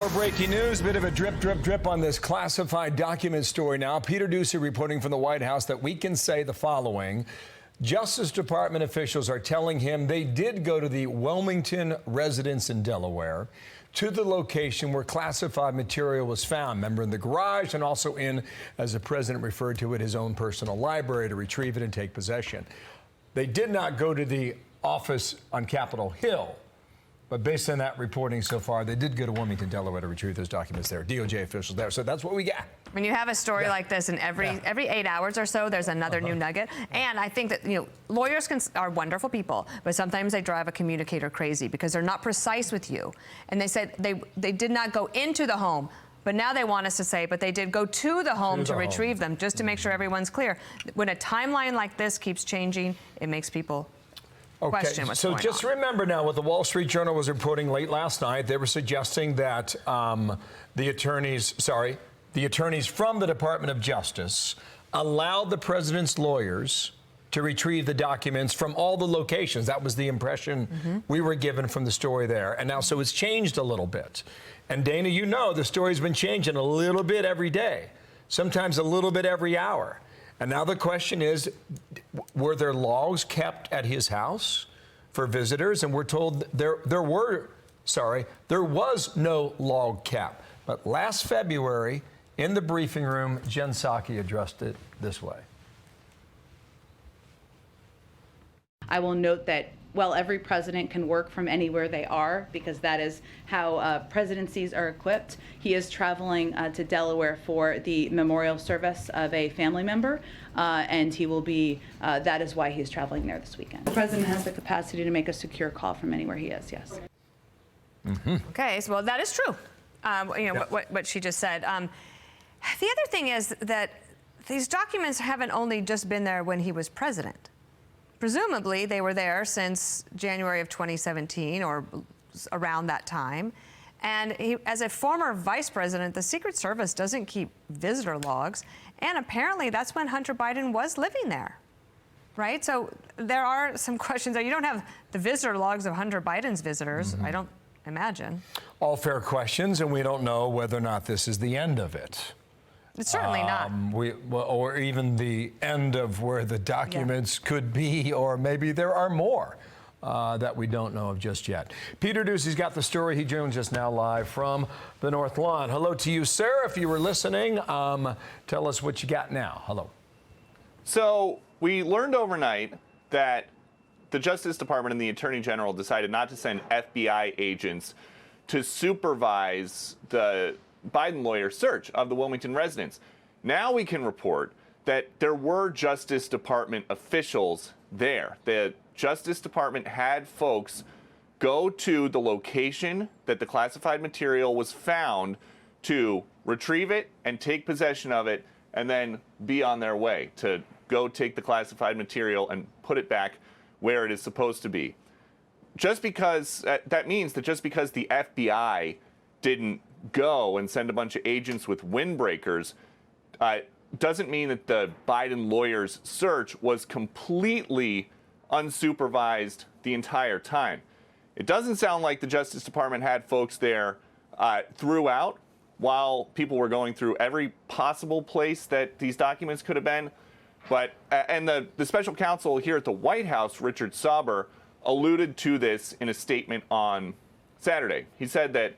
More breaking news, bit of a drip on this classified document story now. Peter Doocy reporting from the White House that we can say the following. Justice Department officials are telling him they did go to the Wilmington residence in Delaware, to the location where classified material was found. Remember, in the garage and also in, as the president referred to it, his own personal library to retrieve it and take possession. They did not go to the office on Capitol Hill. But based on that reporting so far, they did go to Wilmington, Delaware to retrieve those documents there. DOJ officials there. So that's what we got. When you have a story like this, and every 8 hours or so, there's another new nugget. And I think that, lawyers are wonderful people, but sometimes they drive a communicator crazy because they're not precise with you. And they said they did not go into the home. But now they want us to say, but they did go to the home to retrieve them, just to make sure everyone's clear. When a timeline like this keeps changing, it makes people question what's going on. So just remember now what the Wall Street Journal was reporting late last night. They were suggesting that the attorneys from the Department of Justice allowed the president's lawyers to retrieve the documents from all the locations. That was the impression we were given from the story there. And now, so it's changed a little bit. And Dana, the story's been changing a little bit every day, sometimes a little bit every hour. And now the question is, were there logs kept at his house for visitors? And we're told there was no log kept. But last February, in the briefing room, Jen Psaki addressed it this way. I will note that while every president can work from anywhere they are, because that is how presidencies are equipped, he is traveling to Delaware for the memorial service of a family member, and he will be, that is why he's traveling there this weekend. The president has the capacity to make a secure call from anywhere he is, yes. Okay, so, well, that is true, what she just said. The other thing is that these documents haven't only just been there when he was president. Presumably, they were there since January of 2017 or around that time. And as a former vice president, the Secret Service doesn't keep visitor logs. And apparently, that's when Hunter Biden was living there, right? So there are some questions there. You don't have the visitor logs of Hunter Biden's visitors, I don't imagine. All fair questions, and we don't know whether or not this is the end of it. It's certainly not. Or even the end of where the documents could be, or maybe there are more that we don't know of just yet. Peter Doocy's got the story. He joins us now live from the North Lawn. Hello to you, sir. If you were listening, tell us what you got now. Hello. So we learned overnight that the Justice Department and the Attorney General decided not to send FBI agents to supervise the Biden lawyer's search of the Wilmington residence. Now we can report that there were Justice Department officials there. The Justice Department had folks go to the location that the classified material was found to retrieve it and take possession of it, and then be on their way to go take the classified material and put it back where it is supposed to be. Just because that means that just because the FBI didn't go and send a bunch of agents with windbreakers doesn't mean that the Biden lawyer's search was completely unsupervised the entire time. It doesn't sound like the Justice Department had folks there throughout while people were going through every possible place that these documents could have been. But and the special counsel here at the White House, Richard Sauber, alluded to this in a statement on Saturday. He said that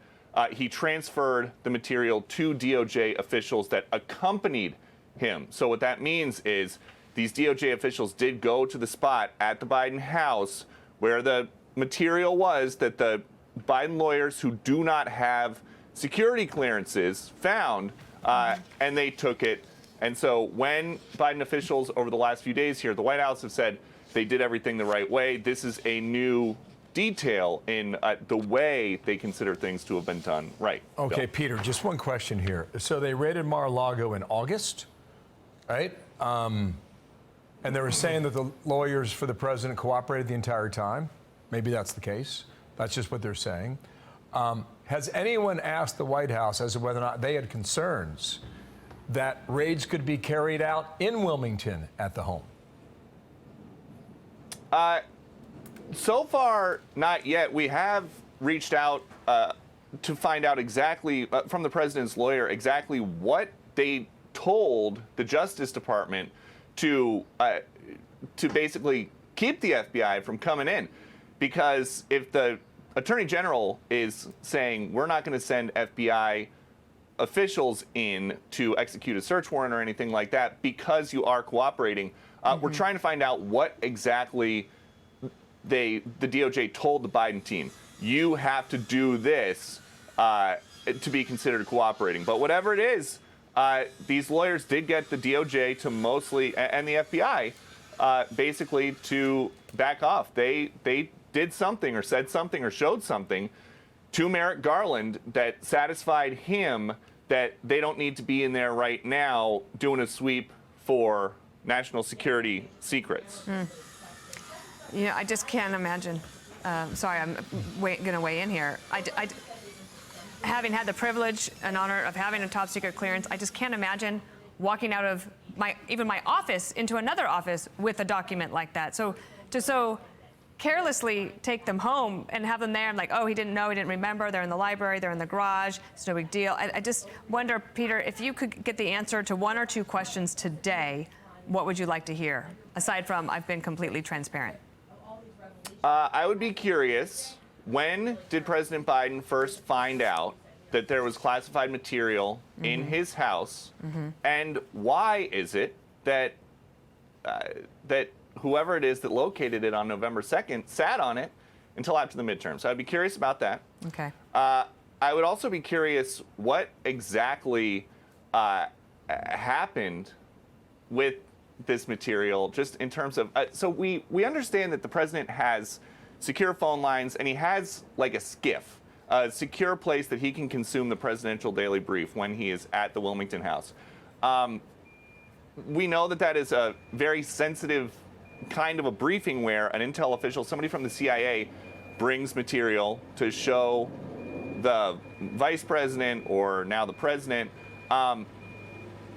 he transferred the material to DOJ officials that accompanied him. So what that means is these DOJ officials did go to the spot at the Biden house where the material was that the Biden lawyers who do not have security clearances found, and they took it. And so when Biden officials over the last few days here at the White House have said they did everything the right way, this is a new detail in the way they consider things to have been done right. Okay, Bill. Peter, just one question here. So they raided Mar-a-Lago in August, right? And they were saying that the lawyers for the president cooperated the entire time. Maybe that's the case. That's just what they're saying. Has anyone asked the White House as to whether or not they had concerns that raids could be carried out in Wilmington at the home? So far, not yet. We have reached out to find out exactly from the president's lawyer exactly what they told the Justice Department to basically keep the FBI from coming in. Because if the Attorney General is saying we're not going to send FBI officials in to execute a search warrant or anything like that because you are cooperating, we're trying to find out what exactly the DOJ told the Biden team. You have to do this to be considered cooperating. But whatever it is, these lawyers did get the DOJ to mostly, and the FBI, basically to back off. They did something or said something or showed something to Merrick Garland that satisfied him that they don't need to be in there right now doing a sweep for national security secrets. You know, I just can't imagine. Sorry, I'm going to weigh in here. Having had the privilege and honor of having a top secret clearance, I just can't imagine walking out of even my office into another office with a document like that. So to so carelessly take them home and have them there and like, oh, he didn't know, he didn't remember, they're in the library, they're in the garage, it's no big deal. I just wonder, Peter, if you could get the answer to one or two questions today, what would you like to hear? Aside from, I've been completely transparent. I would be curious, when did President Biden first find out that there was classified material in his house, and why is it that that whoever it is that located it on November 2nd sat on it until after the midterm? So I'd be curious about that. Okay. I would also be curious what exactly happened with this material, just in terms of, so we understand that the president has secure phone lines and he has like a SCIF, a secure place that he can consume the presidential daily brief when he is at the Wilmington House. We know that that is a very sensitive kind of a briefing where an intel official, somebody from the CIA, brings material to show the vice president or now the president.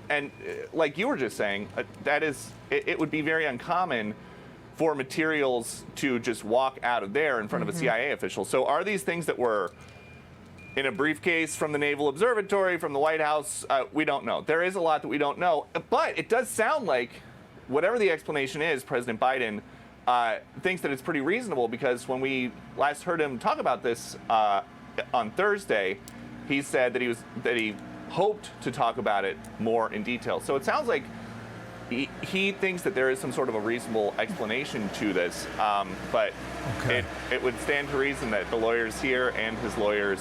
And like you were just saying, it would be very uncommon for materials to just walk out of there in front of a CIA official. So are these things that were in a briefcase from the Naval Observatory, from the White House? We don't know. There is a lot that we don't know. But it does sound like, whatever the explanation is, President Biden thinks that it's pretty reasonable, because when we last heard him talk about this on Thursday, he said that he hoped to talk about it more in detail. So it sounds like he thinks that there is some sort of a reasonable explanation to this, but it would stand to reason that the lawyers here and his lawyers,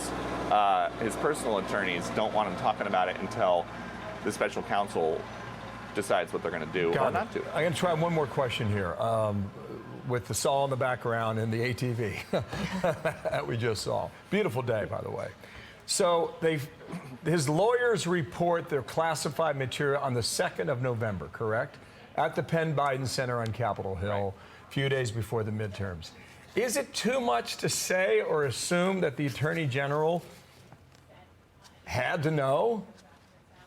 his personal attorneys, don't want him talking about it until the special counsel decides what they're going to do or not do. I'm going to try one more question here with the saw in the background and the ATV that we just saw. Beautiful day, by the way. So his lawyers report their classified material on the 2nd of November, correct? At the Penn Biden Center on Capitol Hill, a few days before the midterms. Is it too much to say or assume that the Attorney General had to know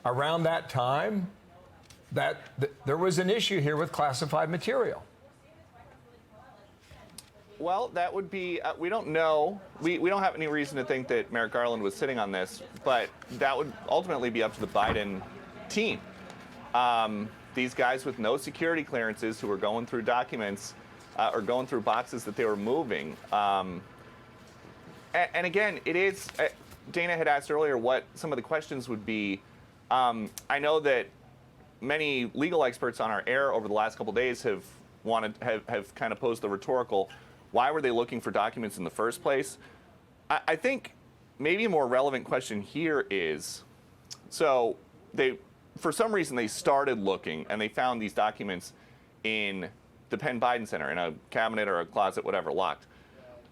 around that time that there was an issue here with classified material? Well, that would be, we don't know. We don't have any reason to think that Merrick Garland was sitting on this, but that would ultimately be up to the Biden team. These guys with no security clearances who were going through documents or going through boxes that they were moving. And again, it is, Dana had asked earlier what some of the questions would be. I know that many legal experts on our air over the last couple of days have kind of posed the rhetorical, why were they looking for documents in the first place? I think maybe a more relevant question here is, so for some reason they started looking and they found these documents in the Penn Biden Center in a cabinet or a closet, whatever, locked.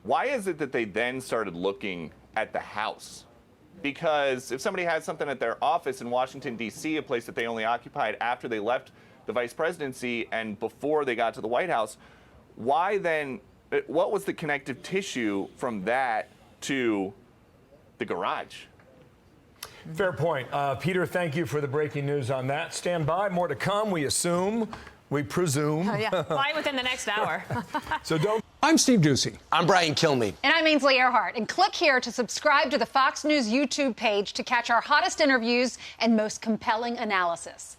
Why is it that they then started looking at the house? Because if somebody had something at their office in Washington, D.C., a place that they only occupied after they left the vice presidency and before they got to the White House, why then, what was the connective tissue from that to the garage? Fair point. Peter, thank you for the breaking news on that. Stand by, more to come, we assume, we presume. Yeah, fly within the next hour. So don't... I'm Steve Doocy. I'm Brian Kilmeade. And I'm Ainsley Earhart. And click here to subscribe to the Fox News YouTube page to catch our hottest interviews and most compelling analysis.